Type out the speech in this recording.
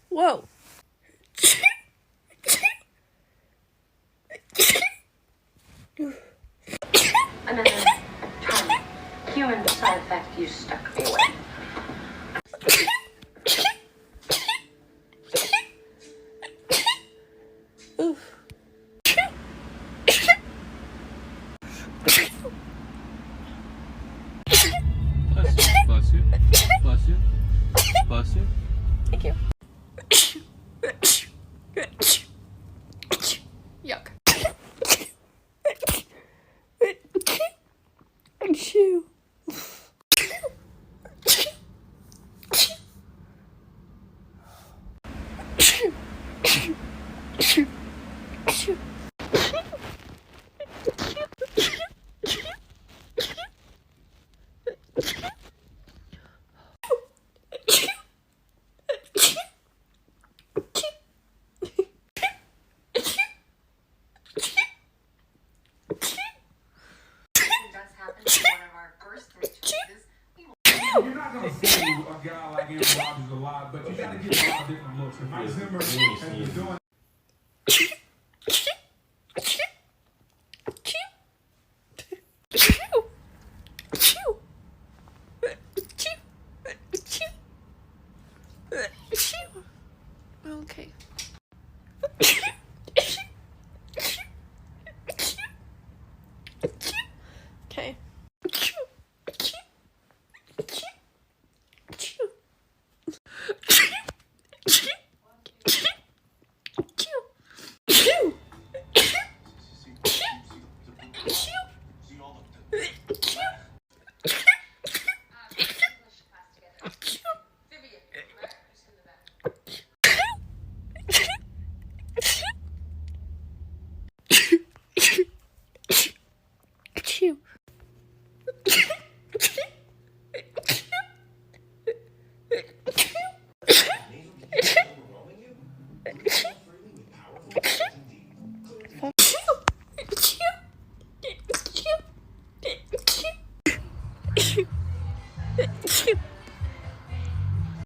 Whoa. Another charming human side effect you stuck me with. Bless you. Bless you. Bless you. Thank you. Yuck. Achoo. You're not gonna fool a guy like Aaron Rodgers a lot, but you gotta get a lot of different looks. And Mike Zimmer has been doing. Okay. Okay. Achoo.